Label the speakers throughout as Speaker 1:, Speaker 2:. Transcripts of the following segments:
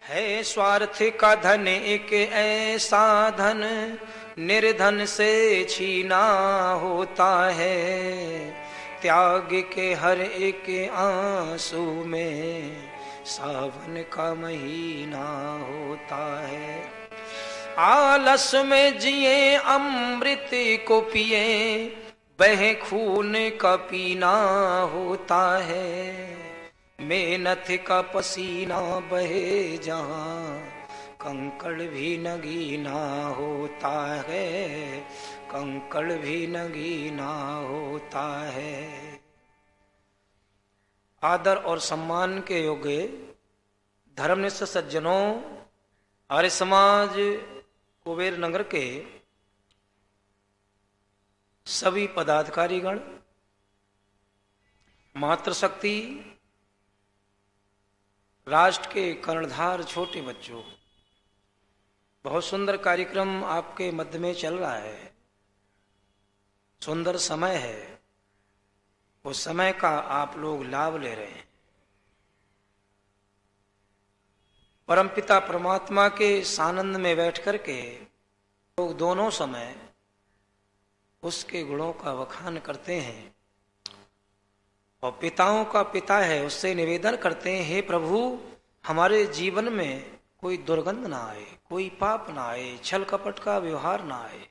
Speaker 1: है स्वार्थ का धन एक ऐसा धन, निर्धन से छीना होता है। त्याग के हर एक आंसू में सावन का महीना होता है। आलस में जिए अमृत को पिए, बहे खून का पीना होता है। मेहनत का पसीना बहे जहाँ, कंकड़ भी नगीना होता है, कंकड़ भी नगीना होता है। आदर और सम्मान के योग्य धर्मनिष्ठ सज्जनों, आर्य समाज कुबेर नगर के सभी पदाधिकारीगण, मातृशक्ति, राष्ट्र के कर्णधार छोटे बच्चों, बहुत सुंदर कार्यक्रम आपके मध्य में चल रहा है। सुंदर समय है, उस समय का आप लोग लाभ ले रहे हैं। परमपिता परमात्मा के सानंद में बैठ करके लोग दोनों समय उसके गुणों का बखान करते हैं और पिताओं का पिता है उससे निवेदन करते हैं, हे प्रभु हमारे जीवन में कोई दुर्गंध ना आए, कोई पाप ना आए, छल कपट का व्यवहार ना आए।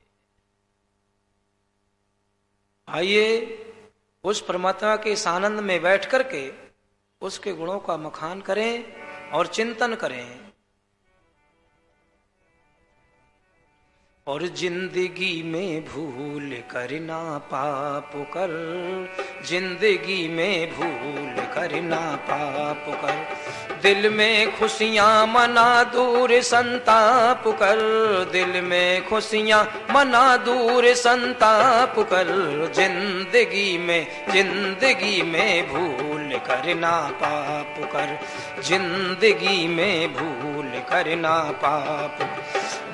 Speaker 1: आइए उस परमात्मा के सानंद में बैठ करके उसके गुणों का मखान करें और चिंतन करें। और जिंदगी में भूल करना पाप कर, जिंदगी में भूल करना पाप कर। दिल में खुशियां मना दूर संताप कर, दिल में खुशियां मना दूर संताप कर। जिंदगी में भूल करना पाप कर, जिंदगी में भूल करना पाप।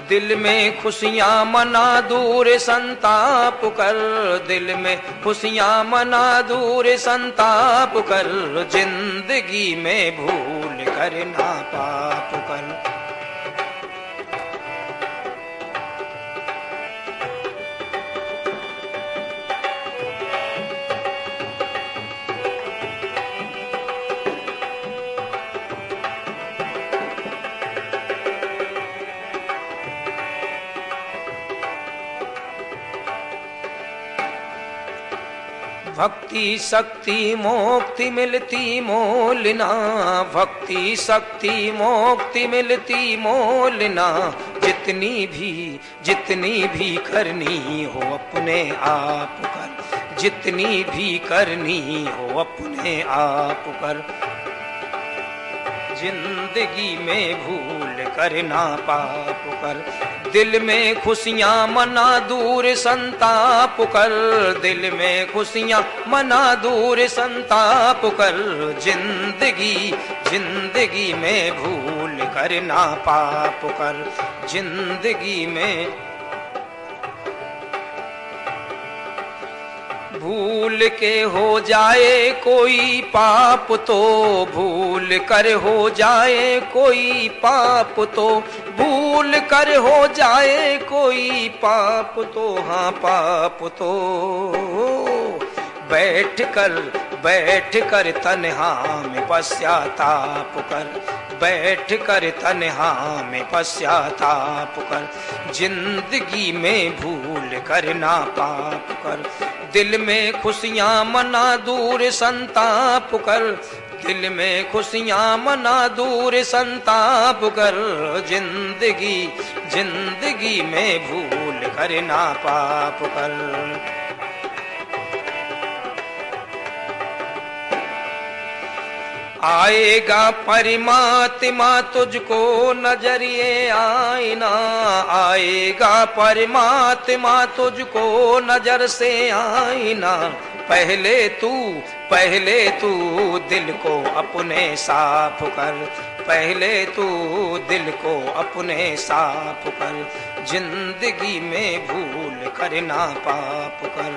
Speaker 1: दिल में खुशियां मना दूर संताप कर, दिल में खुशियां मना दूर संताप कर। जिंदगी में भूल करना पाप कर। भक्ति शक्ति मोक्ति मिलती मोलना, भक्ति शक्ति मोक्ति मिलती मोलना। जितनी भी करनी हो अपने आप कर, जितनी भी करनी हो अपने आप कर। जिंदगी में भूल करना पाप कर। दिल में खुशियां मना दूर संताप कर, दिल में खुशियां मना दूर संताप कर। जिंदगी में भूल करना पाप कर, जिंदगी में। भूल के हो जाए कोई पाप तो, भूल कर हो जाए कोई पाप तो, भूल कर हो जाए कोई पाप तो, हाँ पाप तो। बैठ कर तन्हा में पश्चाताप कर, बैठ कर तन्हा में पश्चाताप कर। जिंदगी में भूल करना पाप कर। दिल में खुशियां मना दूर संताप कर, दिल में खुशियां मना दूर संताप कर। जिंदगी में भूल करना पाप कर। आएगा परमात्मा तुझको नजरिए आईना, आएगा परमात्मा तुझको नजर से आईना। पहले तू दिल को अपने साफ कर, पहले तू दिल को अपने साफ कर। जिंदगी में भूल करना पाप कर।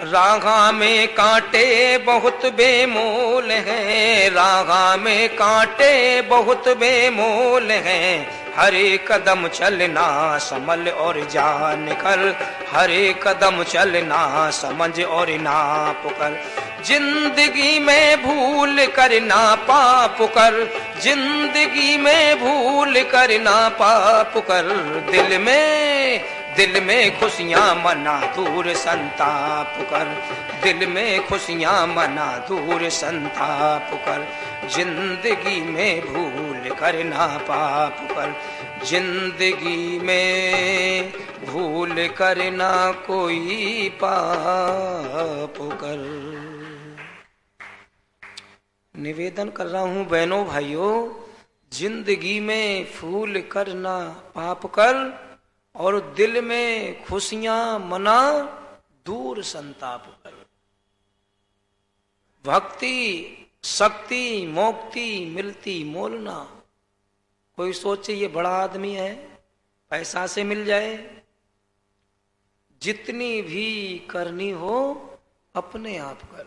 Speaker 1: रागा में कांटे बहुत बेमोल हैं, रागा में कांटे बहुत बेमोल हैं, हर एक कदम चलना समझ और जान कर, हर एक कदम चलना समझ और नाप कर, जिंदगी में भूल कर ना पाप कर, जिंदगी में भूल कर ना पाप कर, दिल में खुशियां मना दूर संताप कर, दिल में खुशियां मना दूर संताप कर, जिंदगी में भूल कर ना पाप कर, जिंदगी में भूल कर ना कोई पाप कर। निवेदन कर रहा हूं बहनों भाइयों, जिंदगी में भूल कर ना पाप कर और दिल में खुशियां मना दूर संताप कर। भक्ति शक्ति मोक्ति मिलती मोल ना। कोई सोचे ये बड़ा आदमी है, पैसा से मिल जाए, जितनी भी करनी हो अपने आप कर।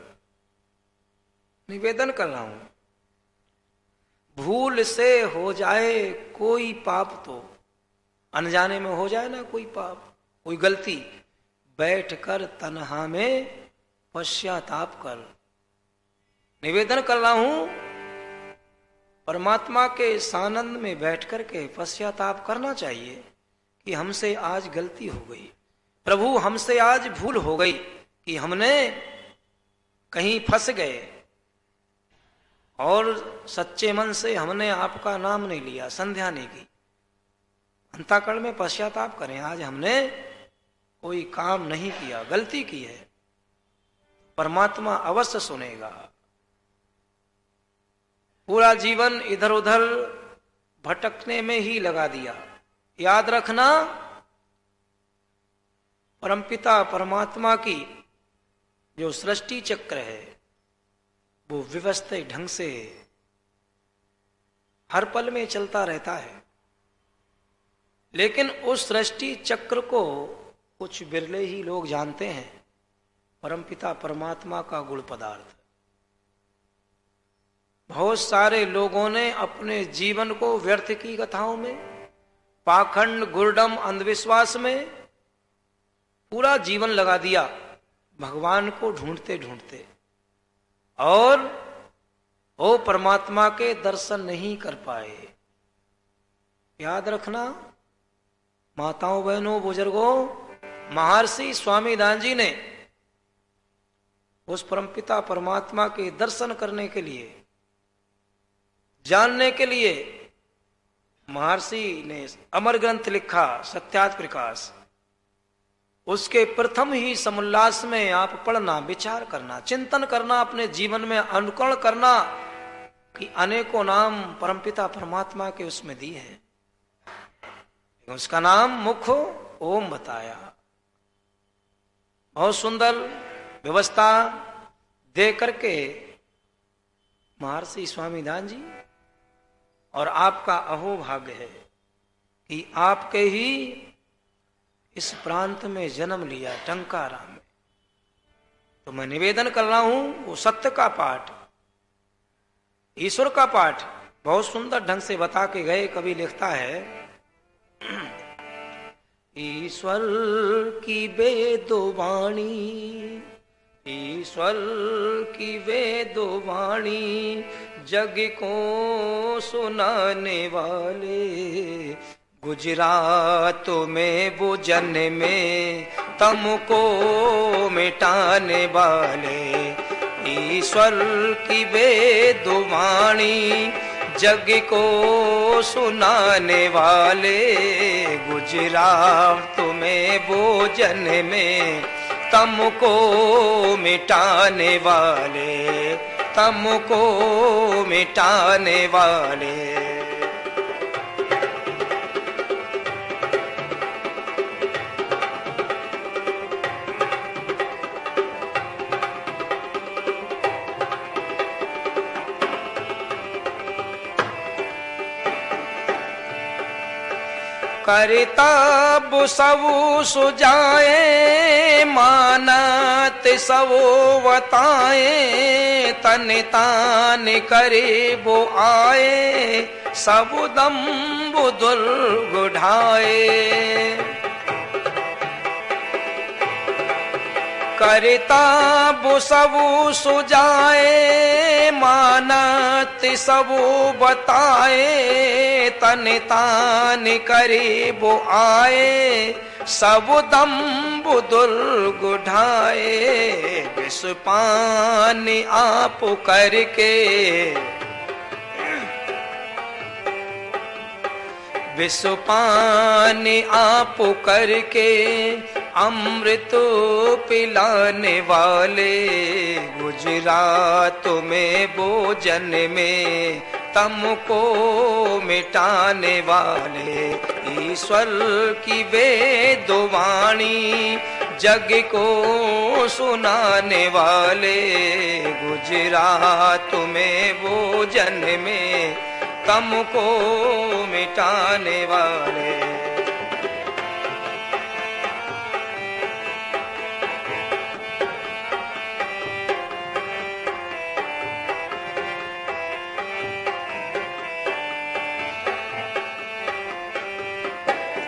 Speaker 1: निवेदन कर रहा हूं, भूल से हो जाए कोई पाप तो, अनजाने में हो जाए ना कोई पाप, कोई गलती, बैठकर तन्हा में पश्चाताप कर। निवेदन कर रहा हूं, परमात्मा के सानंद में बैठ करके पश्चाताप करना चाहिए कि हमसे आज गलती हो गई, प्रभु हमसे आज भूल हो गई कि हमने कहीं फंस गए और सच्चे मन से हमने आपका नाम नहीं लिया, संध्या नहीं की। अंतःकरण में पश्चाताप करें, आज हमने कोई काम नहीं किया, गलती की है, परमात्मा अवश्य सुनेगा। पूरा जीवन इधर उधर भटकने में ही लगा दिया। याद रखना, परमपिता परमात्मा की जो सृष्टि चक्र है वो व्यवस्थित ढंग से हर पल में चलता रहता है, लेकिन उस सृष्टि चक्र को कुछ बिरले ही लोग जानते हैं, परमपिता परमात्मा का गुण पदार्थ। बहुत सारे लोगों ने अपने जीवन को व्यर्थ की कथाओं में, पाखंड गुरडम अंधविश्वास में पूरा जीवन लगा दिया, भगवान को ढूंढते ढूंढते, और वो परमात्मा के दर्शन नहीं कर पाए। याद रखना माताओं बहनों बुजुर्गों, महर्षि स्वामी दान जी ने उस परमपिता परमात्मा के दर्शन करने के लिए, जानने के लिए महर्षि ने अमर ग्रंथ लिखा सत्यार्थ प्रकाश। उसके प्रथम ही समुल्लास में आप पढ़ना, विचार करना, चिंतन करना, अपने जीवन में अनुकरण करना कि अनेकों नाम परमपिता परमात्मा के उसमें दिए हैं। उसका नाम मुख्य ओम बताया, बहुत सुंदर व्यवस्था दे करके महर्षि स्वामी दान जी। और आपका अहोभाग्य है कि आपके ही इस प्रांत में जन्म लिया, टंकारा में। तो मैं निवेदन कर रहा हूं, वो सत्य का पाठ, ईश्वर का पाठ बहुत सुंदर ढंग से बता के गए। कवि लिखता है, ईश्वर की वेदवाणी, ईश्वर की वेदवाणी, जग को सुनाने वाले, गुजरात में वो जन्मे, तुमको मिटाने वाले। ईश्वर की वेदवाणी, जग को सुनाने वाले, गुजरात में वो जन्मे, तुमको मिटाने वाले, तुमको मिटाने वाले। करतब सबु सुजाए मानत सबो बताए तन तान करे वो आए सब दम्बु दुर्गुढ़ाए करतब सबु सुजाए मानत सबु बताए तन तान करे वो आए सब दम्बु दुर्गुढ़ाए विष पान आप करके विष पान आप करके अमृत पिलाने वाले गुजरात में भोजन में तमको मिटाने वाले ईश्वर की वेदवाणी जग को सुनाने वाले गुजरात में भोजन में तमको मिटाने वाले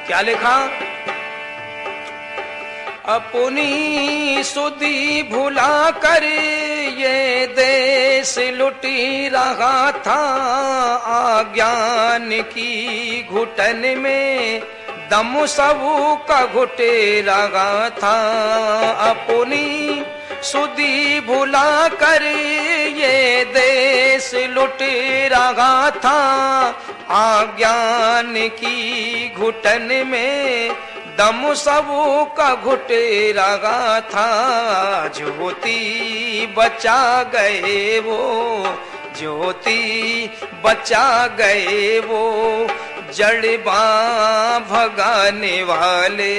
Speaker 1: क्या लिखा? अपनी सुधी भुला कर ये देश लुटी रहा था अज्ञान की घुटन में दम सबू का घुटे रहा था अपनी सुधी भुला कर ये देश लुट रहा था अज्ञान की घुटन में दम सबू का घुटे रहा था ज्योति बचा गए वो ज्योति बचा गए वो जड़बा भगाने वाले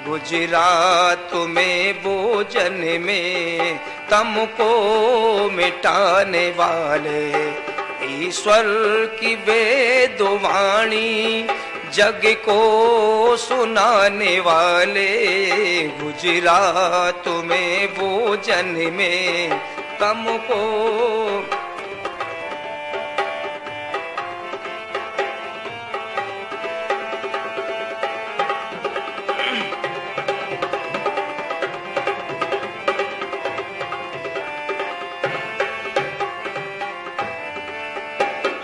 Speaker 1: गुजरात में भोजन में तमको मिटाने वाले ईश्वर की वेदवाणी जग को सुनाने वाले गुजरात में भोजन में तमको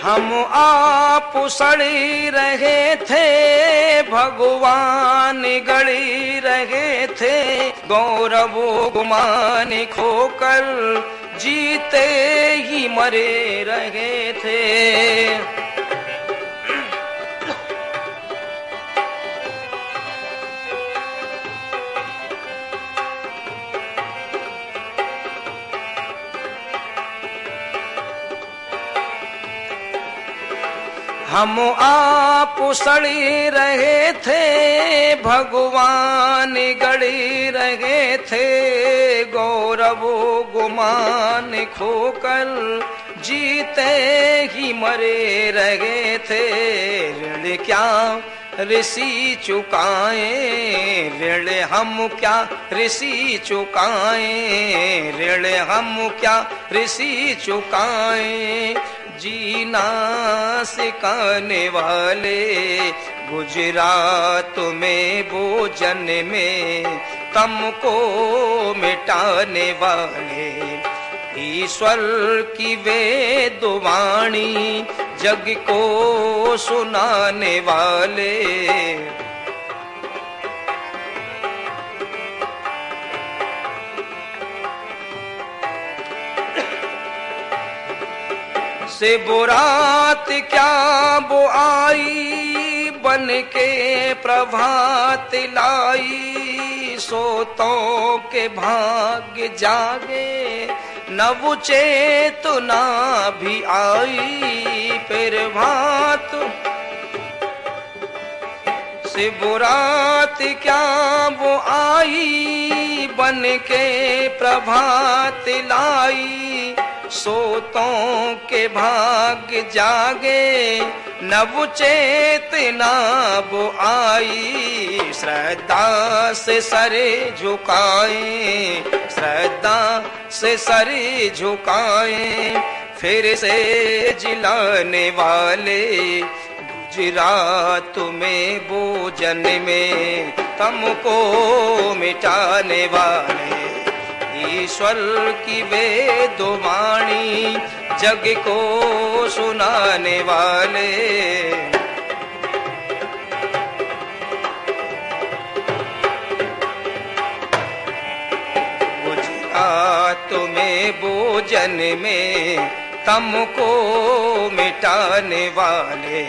Speaker 1: हम आप सड़ी रहे थे भगवान गड़ी रहे थे गौरव गुमान खोकर जीते ही मरे रहे थे हम आप सड़ी रहे थे भगवान गड़ी रहे थे गौरव गुमान खोकर जीते ही मरे रहे थे ऋण क्या ऋषि चुकाए ऋण हम क्या ऋषि चुकाए ऋण हम क्या ऋषि चुकाए जीना सिखाने वाले गुजरात में भोजन में तमको मिटाने वाले ईश्वर की वेदवाणी जग को सुनाने वाले से बुरात क्या वो आई बन के प्रभात लाई सोतों के भाग्य जागे नव चेतना भी आई फिर भात से बुरात क्या वो आई बन के प्रभात लाई सोतों के भाग्य जागे, नव चेतना वो आई। श्रद्धा से सरे झुकाए, श्रद्धा से सरे झुकाए, फिर से जिलाने वाले गुजरात में भोजन में तमको मिटाने वाले। ईश्वर की वेद वाणी जग को सुनाने वाले। गुजरात में भोजन में तमको मिटाने वाले।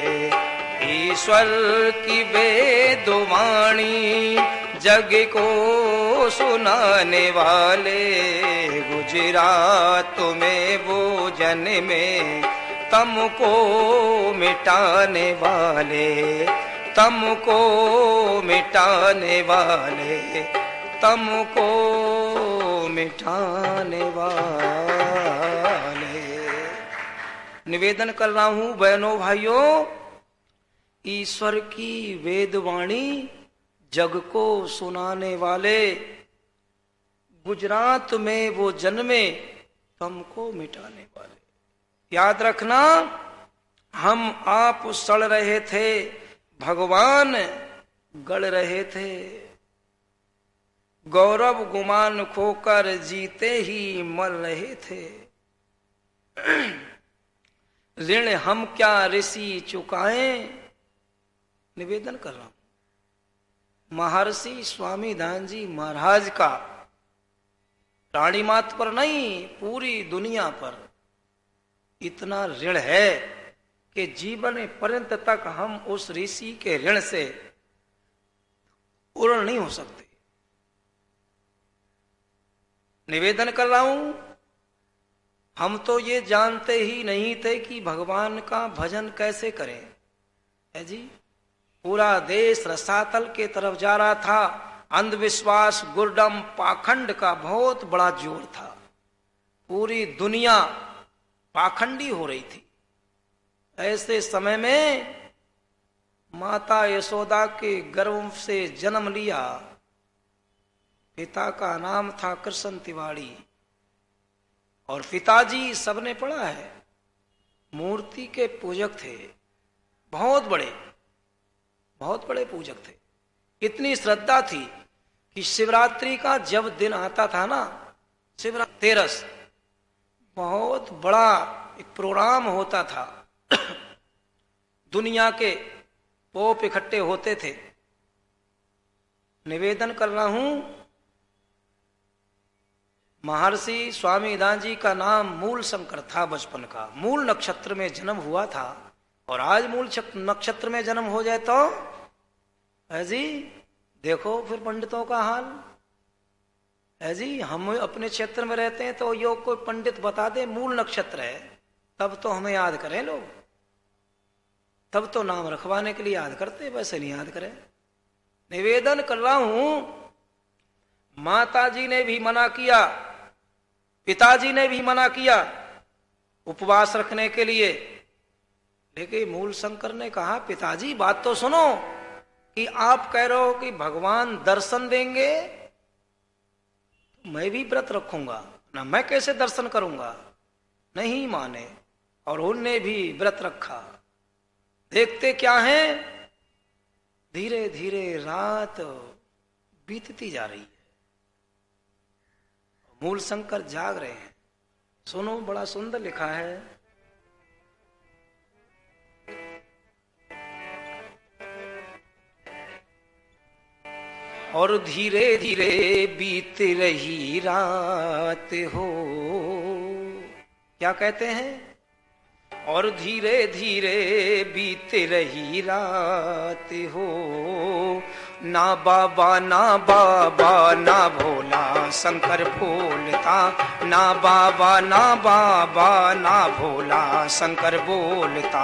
Speaker 1: ईश्वर की वेद वाणी जग को सुनाने वाले। गुजरात में भोजन में तमको मिटाने वाले, तमको मिटाने वाले, तमको मिटाने वाले। निवेदन कर रहा हूं बहनों भाइयों, ईश्वर की वेदवाणी जग को सुनाने वाले। गुजरात में वो जन्मे तमको मिटाने वाले। याद रखना, हम आप सड़ रहे थे, भगवान गड़ रहे थे। गौरव गुमान खोकर जीते ही मर रहे थे। ऋण हम क्या ऋषि चुकाएं। निवेदन कर रहा हूं महर्षि स्वामी दान जी महाराज का रानी मात पर नहीं, पूरी दुनिया पर इतना ऋण है कि जीवन पर्यंत तक हम उस ऋषि के ऋण से पूर्ण नहीं हो सकते। निवेदन कर रहा हूं, हम तो ये जानते ही नहीं थे कि भगवान का भजन कैसे करें, है जी। पूरा देश रसातल के तरफ जा रहा था। अंधविश्वास, गुरडम, पाखंड का बहुत बड़ा जोर था। पूरी दुनिया पाखंडी हो रही थी। ऐसे समय में माता यशोदा के गर्भ से जन्म लिया। पिता का नाम था कृष्ण तिवारी और पिताजी सबने पढ़ा है, मूर्ति के पूजक थे। बहुत बड़े पूजक थे। इतनी श्रद्धा थी कि शिवरात्रि का जब दिन आता था ना, शिवरात्रि तेरस, बहुत बड़ा एक प्रोग्राम होता था। दुनिया के पोप इकट्ठे होते थे। निवेदन कर रहा हूं, महर्षि स्वामी दान जी का नाम मूल शंकर था। बचपन का मूल नक्षत्र में जन्म हुआ था। और आज मूल नक्षत्र में जन्म हो जाए तो है जी, देखो फिर पंडितों का हाल है जी। हम अपने क्षेत्र में रहते हैं तो योग कोई पंडित बता दे मूल नक्षत्र है, तब तो हमें याद करें लोग, तब तो नाम रखवाने के लिए याद करते, वैसे नहीं याद करें। निवेदन कर रहा हूं, माताजी ने भी मना किया, पिताजी ने भी मना किया उपवास रखने के लिए। लेकिन मूल शंकर ने कहा, पिताजी बात तो सुनो, कि आप कह रहे हो कि भगवान दर्शन देंगे, मैं भी व्रत रखूंगा ना, मैं कैसे दर्शन करूंगा। नहीं माने और उनने भी व्रत रखा। देखते क्या है, धीरे धीरे रात बीतती जा रही है। मूल शंकर जाग रहे हैं। सुनो, बड़ा सुंदर लिखा है। और धीरे धीरे बीत रही रात हो, क्या कहते हैं, और धीरे धीरे बीत रही रात हो। ना बाबा ना बाबा ना भोला शंकर बोलता, ना बाबा ना बाबा ना भोला शंकर बोलता।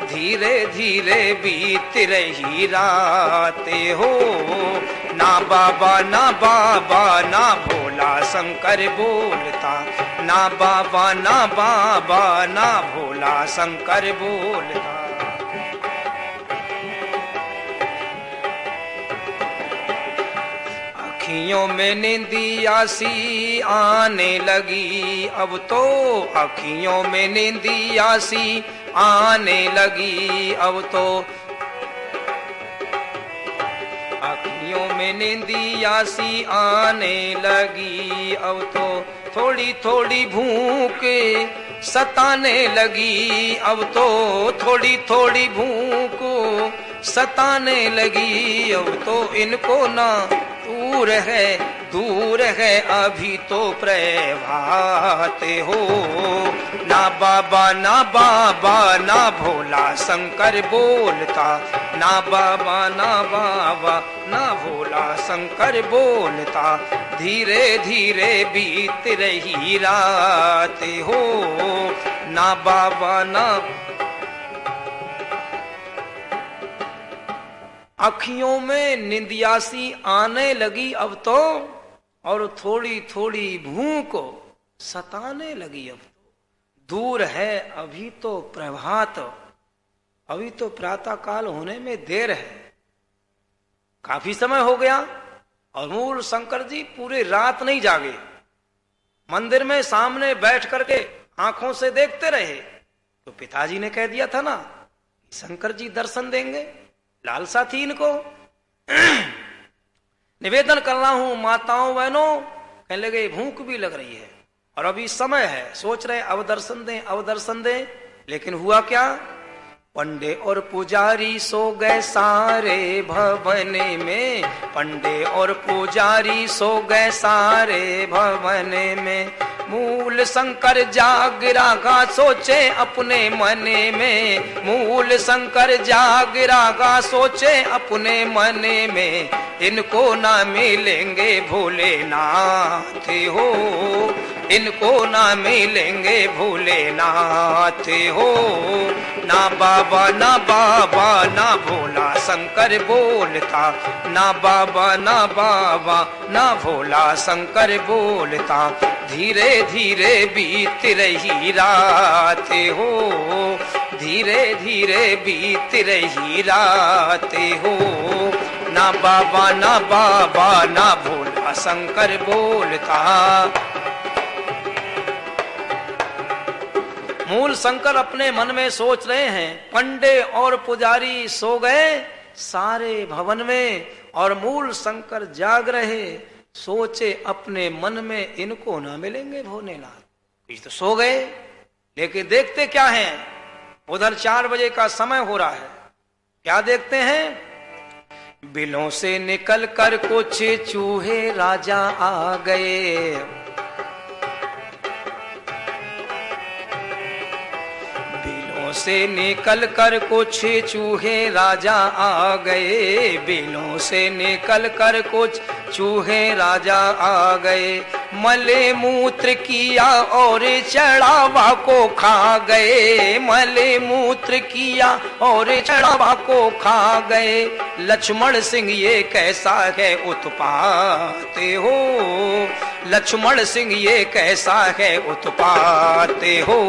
Speaker 1: धीरे धीरे बीत रही रात हो, ना बाबा ना बाबा ना भोला शंकर बोलता, ना बाबा ना बाबा ना भोला शंकर बोलता। अखियों में नींदिया सी आने लगी अब तो, अखियों में नींदिया सी आने लगी अब तो, अखियों में नींदिया सी आने लगी अब तो, थोड़ी थोड़ी भूख सताने लगी अब तो, थोड़ी थोड़ी भूख सताने लगी अब तो, इनको ना दूर है अभी तो प्रभात हो, ना बाबा ना बाबा ना भोला शंकर बोलता, ना बाबा ना बाबा ना भोला शंकर बोलता। धीरे धीरे बीत रही रात हो, ना बाबा ना, अखियों में निंदियासी आने लगी अब तो, और थोड़ी थोड़ी भूख सताने लगी अब तो, दूर है अभी तो प्रभात, अभी तो प्रातः काल होने में देर है, काफी समय हो गया। और मूल शंकर जी पूरी रात नहीं जागे, मंदिर में सामने बैठ करके आंखों से देखते रहे। तो पिताजी ने कह दिया था ना, शंकर जी दर्शन देंगे, लालसा थी इनको। निवेदन कर रहा हूं माताओं बहनों, कहने लगे भूख भी लग रही है और अभी समय है, सोच रहे अब दर्शन दें अब दर्शन दें। लेकिन हुआ क्या, पंडे और पुजारी सो गए सारे भवन में, पंडे और पुजारी सो गए सारे भवन में, मूल शंकर जाग रहा सोचे अपने मन में, मूल शंकर जाग रहा सोचे अपने मन में, इनको ना मिलेंगे भोलेनाथ हो, इनको ना मिलेंगे भोलेनाथ हो, ना बाबा ना बाबा ना भोला शंकर बोलता, ना बाबा ना बाबा ना भोला शंकर बोलता। धीरे धीरे बीत रही रात हो, धीरे धीरे बीत रही रात हो, ना बाबा ना बाबा ना भोला शंकर बोलता। मूल शंकर अपने मन में सोच रहे हैं, पंडे और पुजारी सो गए सारे भवन में और मूल शंकर जाग रहे, सोचे अपने मन में इनको ना मिलेंगे भोलेनाथ। ये तो सो गए, लेकिन देखते क्या हैं, उधर 4 बजे का समय हो रहा है। क्या देखते हैं, बिलों से निकल कर कुछ चूहे राजा आ गए, से निकल कर कुछ चूहे राजा आ गए, बिलों से निकल कर कुछ चूहे राजा आ गए, मले मूत्र किया और चढ़ावा को खा गए, मले मूत्र किया और चढ़ावा को खा गए। लक्ष्मण सिंह ये कैसा है उत्पात हो, लक्ष्मण सिंह ये कैसा है उत्पात हो,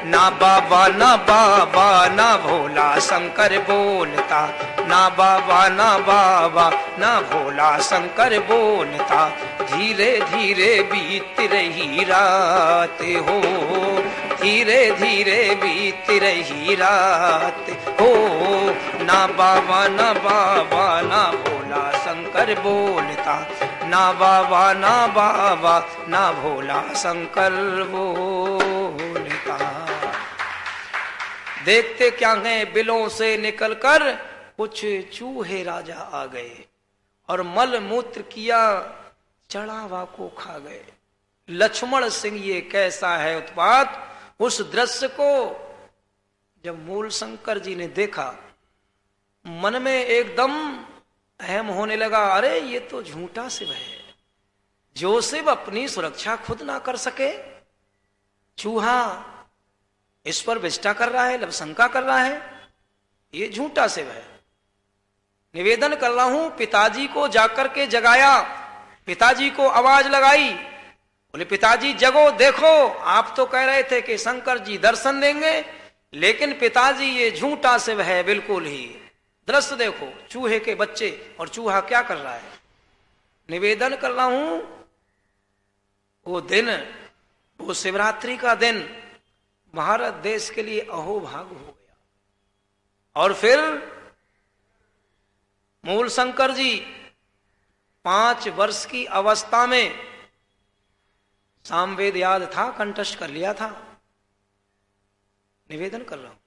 Speaker 1: ना बाबा ना बाबा ना भोला शंकर बोलता, ना बाबा ना बाबा ना भोला शंकर बोलता। धीरे धीरे बीत रही रात हो, धीरे धीरे बीत रही रात हो, ना बाबा ना बाबा ना भोला शंकर बोलता, ना बाबा ना बाबा ना भोला शंकर बोलता। देखते क्या हैं, बिलों से निकलकर कुछ चूहे राजा आ गए और मल मूत्र किया चढ़ावा को खा गए। लक्ष्मण सिंह ये कैसा है उत्पात। उस दृश्य को जब मूल शंकर जी ने देखा, मन में एकदम अहम होने लगा, अरे ये तो झूठा शिव है, जो शिव अपनी सुरक्षा खुद ना कर सके, चूहा इस पर विष्टा कर रहा है, लवशंका कर रहा है, ये झूठा शिव है। निवेदन कर रहा हूं। पिताजी को जाकर के जगाया, पिताजी को आवाज लगाई, बोले पिताजी जगो, देखो आप तो कह रहे थे कि शंकर जी दर्शन देंगे, लेकिन पिताजी ये झूठा शिव है बिल्कुल ही। दृश्य देखो, चूहे के बच्चे, और चूहा क्या कर रहा है। निवेदन कर रहा हूं, वो दिन, वो शिवरात्रि का दिन भारत देश के लिए अहोभाग हो गया। और फिर मूल शंकर जी 5 वर्ष की अवस्था में सामवेद याद था, कंठस्थ कर लिया था। निवेदन कर रहा हूं,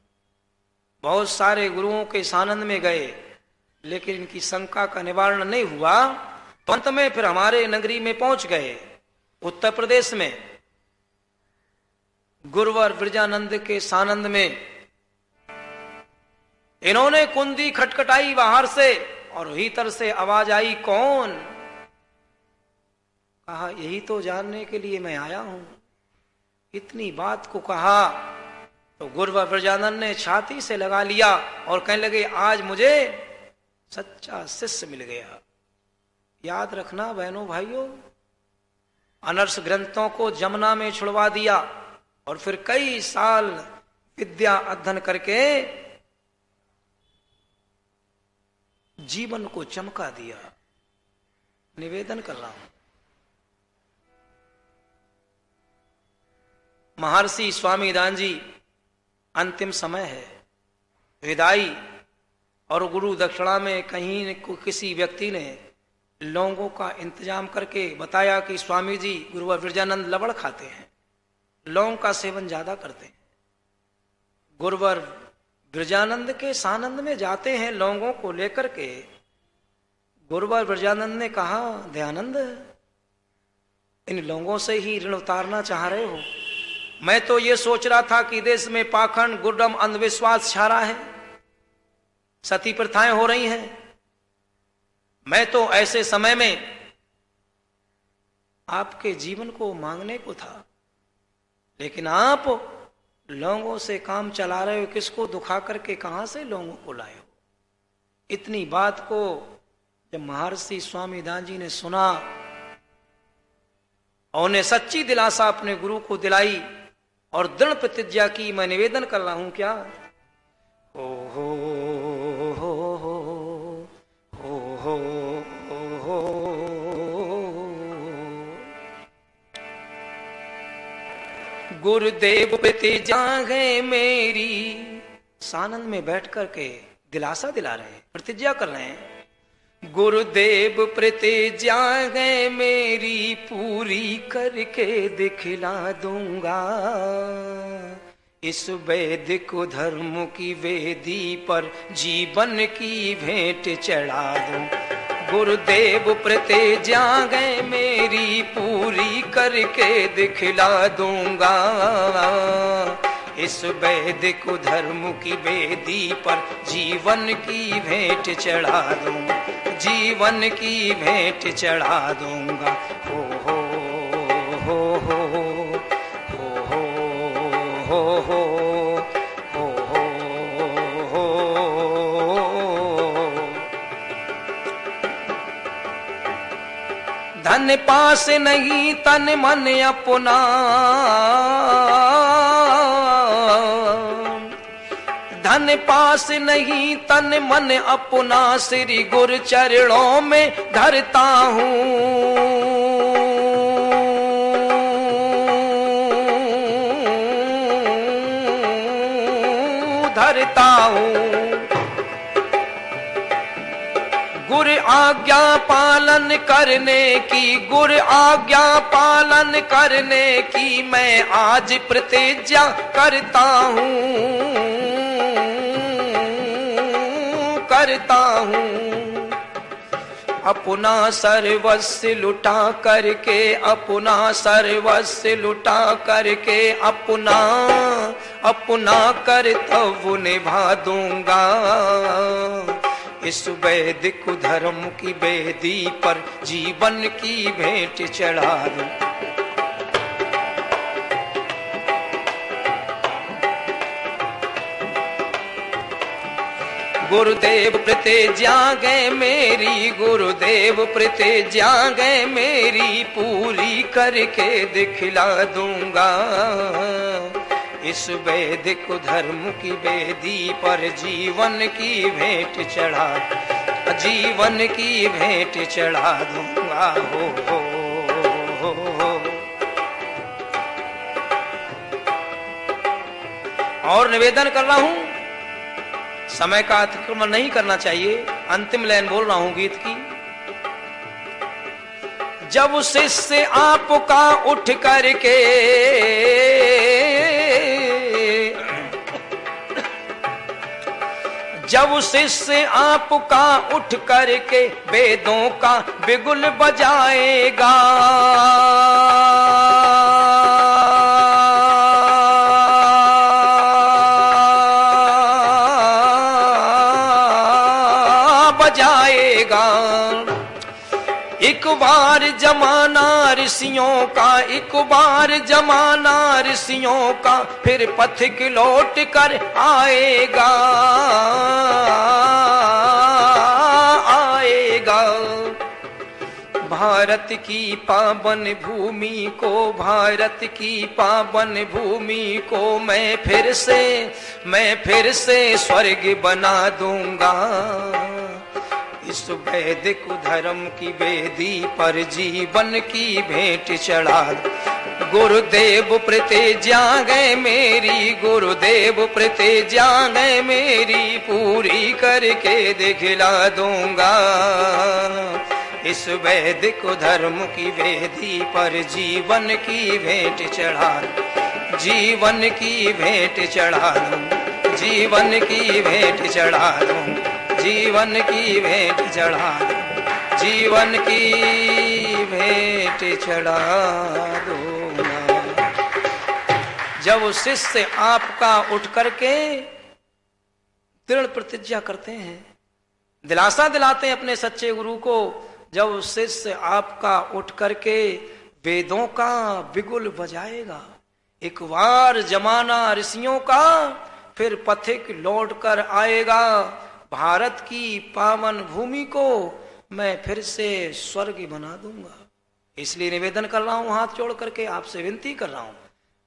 Speaker 1: बहुत सारे गुरुओं के सानंद में गए, लेकिन इनकी शंका का निवारण नहीं हुआ। तो अंत में फिर हमारे नगरी में पहुंच गए, उत्तर प्रदेश में गुरुवर ब्रजानंद के सानंद में। इन्होंने कुंडी खटखटाई बाहर से, और भीतर से आवाज आई, कौन? कहा यही तो जानने के लिए मैं आया हूं। इतनी बात को कहा तो गुरुवर ब्रजानंद ने छाती से लगा लिया और कहने लगे, आज मुझे सच्चा शिष्य मिल गया। याद रखना बहनों भाइयों, अनर्स ग्रंथों को जमुना में छुड़वा दिया और फिर कई साल विद्या अध्ययन करके जीवन को चमका दिया। निवेदन कर रहा हूं, महर्षि स्वामी दान जी, अंतिम समय है, विदाई और गुरु दक्षिणा में कहीं किसी व्यक्ति ने लौंगों का इंतजाम करके बताया कि स्वामी जी गुरुवर ब्रजानंद लवण खाते हैं, लौंग का सेवन ज्यादा करते हैं। गुरुवर ब्रजानंद के सानंद में जाते हैं लौंगों को लेकर के। गुरुवर ब्रजानंद ने कहा, दयानंद इन लौंगों से ही ऋण उतारना चाह रहे हो? मैं तो ये सोच रहा था कि देश में पाखंड, गुड्डम, अंधविश्वास छा रहा है, सती प्रथाएं हो रही हैं। मैं तो ऐसे समय में आपके जीवन को मांगने को था, लेकिन आप लौंगों से काम चला रहे हो। किसको दुखा करके कहां से लौंगों को लाए हो? इतनी बात को जब महर्षि स्वामी दान जी ने सुना और उन्हें सच्ची दिलासा अपने गुरु को दिलाई और दृढ़ प्रतिज्ञा की, मैं निवेदन कर रहा हूं क्या, हो हो हो हो हो हो हो। गुरुदेव प्रतिज्ञा है मेरी, सानंद में बैठ करके दिलासा दिला रहे हैं, प्रतिज्ञा कर रहे हैं। गुरुदेव प्रतिज्ञा है मेरी, पूरी करके दिखला दूंगा। इस वैदिक धर्म की वेदी पर जीवन की भेंट चढ़ा दूं। गुरुदेव प्रतिज्ञा है मेरी, पूरी करके दिखला दूंगा। इस वैदिक धर्म की वेदी पर जीवन की भेंट चढ़ा दूंगा, जीवन की भेंट चढ़ा दूंगा। हो हो हो हो हो हो हो हो हो हो। धन पास नहीं तन मन अपना, धन पास नहीं तन मन अपना, श्री गुरु चरणों में धरता हूँ, धरता हूँ। गुरु आज्ञा पालन करने की, गुरु आज्ञा पालन करने की मैं आज प्रतिज्ञा करता हूँ, करता हूँ। अपना सर्वस्व लुटा करके, अपना सर्वस्व लुटा करके अपना अपना कर्तव्य निभा दूंगा। इस वैदिक धर्म की वेदी पर जीवन की भेंट चढ़ा दूं। गुरुदेव प्रतिज्ञा गए मेरी, गुरुदेव प्रतिज्ञा गए मेरी, पूरी करके दिखला दूंगा। इस वैदिक धर्म की वेदी पर जीवन की भेंट चढ़ा, जीवन की भेंट चढ़ा दूंगा। हो। और निवेदन कर रहा हूं, समय का अतिक्रमण नहीं करना चाहिए। अंतिम लाइन बोल रहा हूं गीत की। जब शिष्य आपका उठ करके, जब शिष्य आपका उठ करके वेदों का बिगुल बजाएगा, एक बार जमाना ऋषियों का, एक बार जमाना ऋषियों का, फिर पथिक लौट कर आएगा, आएगा। भारत की पावन भूमि को, भारत की पावन भूमि को मैं फिर से स्वर्ग बना दूंगा। इस वैदिक धर्म की वेदी पर जीवन की भेंट चढ़ा, गुरुदेव प्रतिज्ञा गए मेरी, गुरुदेव प्रतिज्ञा गए मेरी, पूरी करके दिखला दूंगा। इस वैदिक धर्म की वेदी पर जीवन की भेंट चढ़ा, जीवन की भेंट चढ़ा दूं, जीवन की भेंट चढ़ा दूं, जीवन की भेंट चढ़ा दूं, जीवन की भेंट चढ़ा दूंगा। जब शिष्य आपका उठ करके दृढ़ प्रतिज्ञा करते हैं, दिलासा दिलाते हैं अपने सच्चे गुरु को, जब शिष्य आपका उठ करके वेदों का बिगुल बजाएगा, एक बार जमाना ऋषियों का, फिर पथिक लौट कर आएगा। भारत की पावन भूमि को मैं फिर से स्वर्ग बना दूंगा। इसलिए निवेदन कर रहा हूं, हाथ जोड़ करके आपसे विनती कर रहा हूं,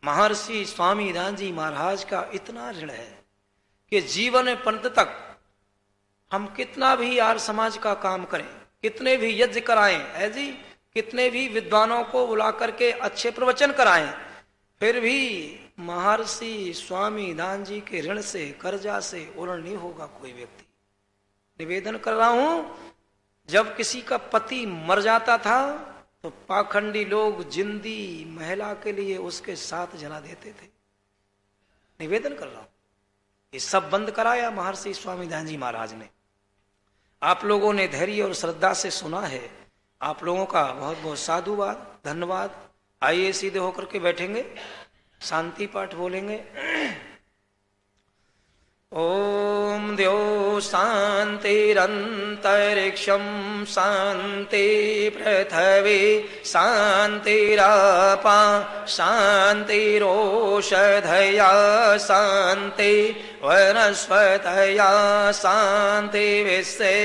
Speaker 1: महर्षि स्वामी दानजी महाराज का इतना ऋण है कि जीवन पंत तक हम कितना भी आर्य समाज का काम करें, कितने भी यज्ञ कराएं, है जी, कितने भी विद्वानों को बुला करके अच्छे प्रवचन कराएं, फिर भी महर्षि स्वामी दानजी के ऋण से, कर्जा से उर्ण नहीं होगा कोई व्यक्ति। निवेदन कर रहा हूं, जब किसी का पति मर जाता था तो पाखंडी लोग जिंदी महिला के लिए उसके साथ जला देते थे। निवेदन कर रहा हूं, ये सब बंद कराया महर्षि स्वामी दानजी महाराज ने। आप लोगों ने धैर्य और श्रद्धा से सुना है, आप लोगों का बहुत बहुत साधुवाद, धन्यवाद। आइए सीधे होकर के बैठेंगे, शांति पाठ बोलेंगे। ओम द्यो शांतिरंतरिक्षं शांति पृथ्वी शांतिरापा शांतिरोषधया शांति वनस्पतया शांति विश्वे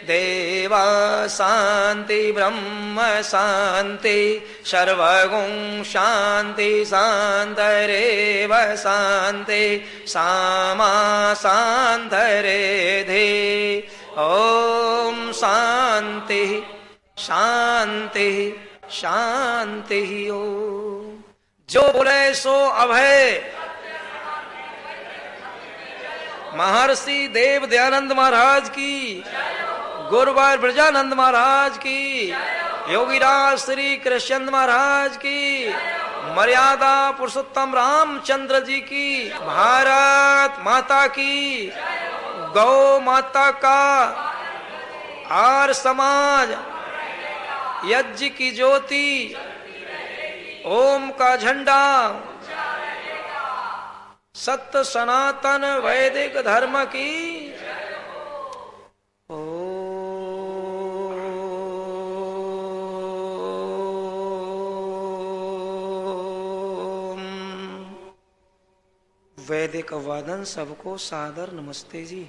Speaker 1: देवा शांति ब्रह्म शांति सर्वगुं शांति शांतरेव शांति सामा शांतरेधि। ओम शांति शांति शांति। ओम जो बोले सो अभय। महर्षि देव दयानंद महाराज की, गुरुवार ब्रजानंद महाराज की, योगीराज श्री कृष्ण महाराज की, मर्यादा पुरुषोत्तम रामचंद्र जी की, भारत माता की, गौ माता का, आर्य समाज, यज्ञ की ज्योति, ओम का झंडा, सत्य सनातन वैदिक धर्म की। वैदिक वादन सबको सादर नमस्ते जी।